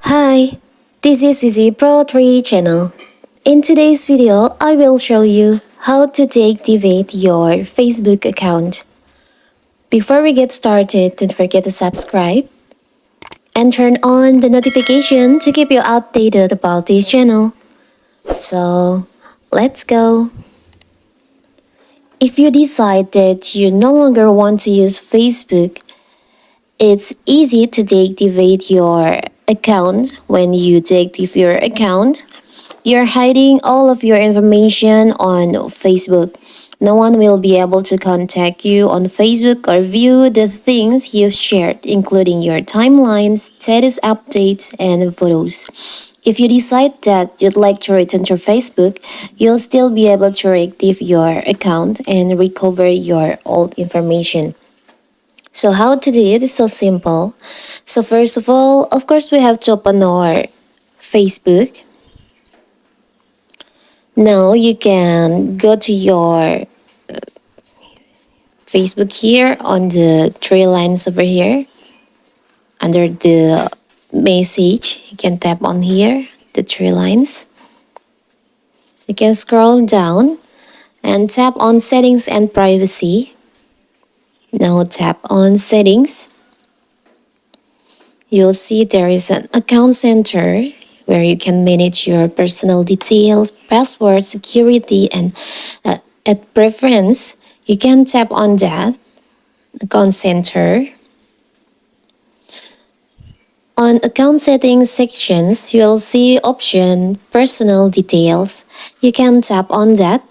Hi, this is Vizi Pro 3 channel. In today's video, I will show you how to deactivate your Facebook account. Before we get started, don't forget to subscribe and turn on the notification to keep you updated about this channel. So, let's go. If you decide that you no longer want to use Facebook, it's easy to deactivate your account. When you deactivate your account, you're hiding all of your information on Facebook. No one will be able to contact you on Facebook or view the things you've shared, including your timelines, status updates, and photos. If you decide that you'd like to return to Facebook, you'll still be able to reactivate your account and recover your old information. So how to do it is so simple. So first of all, of course, we have to open our Facebook. Now you can go to your Facebook here on the three lines over here. Under the message, you can tap on here, the three lines. You can scroll down and tap on settings and privacy. Now tap on settings. You'll see there is an account center where you can manage your personal details, password, security, and at preference, you can tap on that account center. On account settings sections, you'll see option personal details. You can tap on that.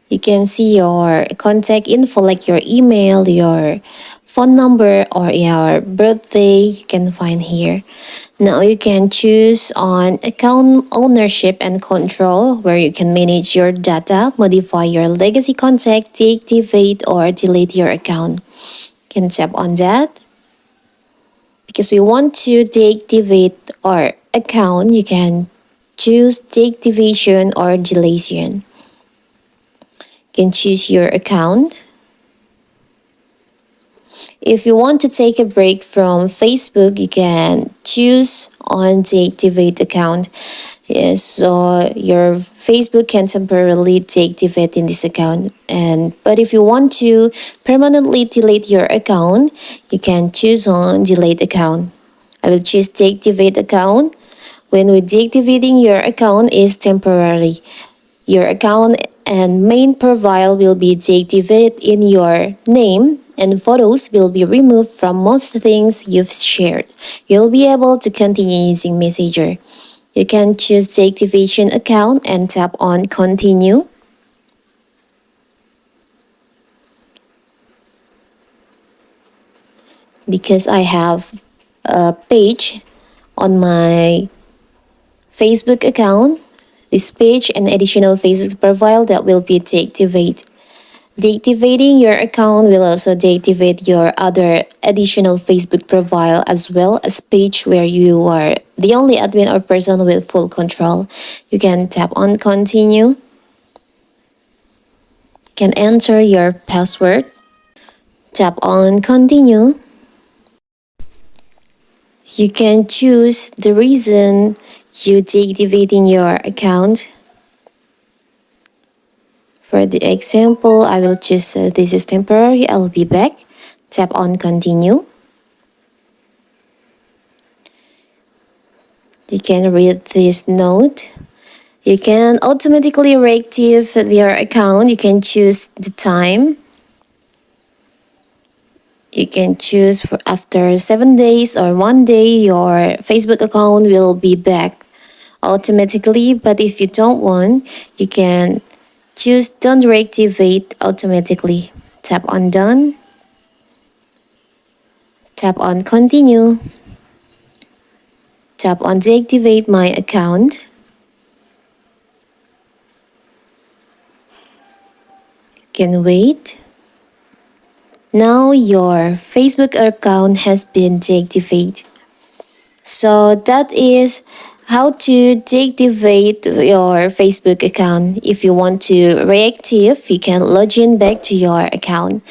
You can see your contact info like your email, your phone number, or your birthday. You can find here. Now you can choose on account ownership and control, where you can manage your data, modify your legacy contact, deactivate or delete your account. You can tap on that. Because we want to deactivate our account, you can choose deactivation or deletion. You can choose your account. If you want to take a break from Facebook, you can choose on deactivate account. Yes, so your Facebook can temporarily deactivate in this account. But if you want to permanently delete your account, you can choose on delete account. I will choose deactivate account. When we're deactivating your account is temporary. Your account and main profile will be deactivated in your name, and photos will be removed from most things you've shared. You'll be able to continue using Messenger. You can choose deactivation account and tap on continue. Because I have a page on my Facebook account, this page and additional Facebook profile that will be deactivated. Deactivating your account will also deactivate your other additional Facebook profile as well as page where you are the only admin or person with full control. You can tap on continue. You can enter your password. Tap on continue. You can choose the reason you deactivating your account. For the example, I will choose this is temporary, I'll be back. Tap on continue. You can read this note. You can automatically reactivate your account. You can choose the time. You can choose for after 7 days or 1 day, your Facebook account will be back automatically. But if you don't want, you can choose don't reactivate automatically. Tap on done. Tap on continue. Tap on deactivate my account. You can wait. Now your Facebook account has been deactivated. So that is how to deactivate your Facebook account. If you want to reactive, you can log in back to your account.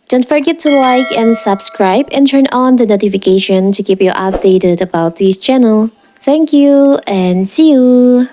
Don't forget to like and subscribe and turn on the notification to keep you updated about this channel. Thank you and see you!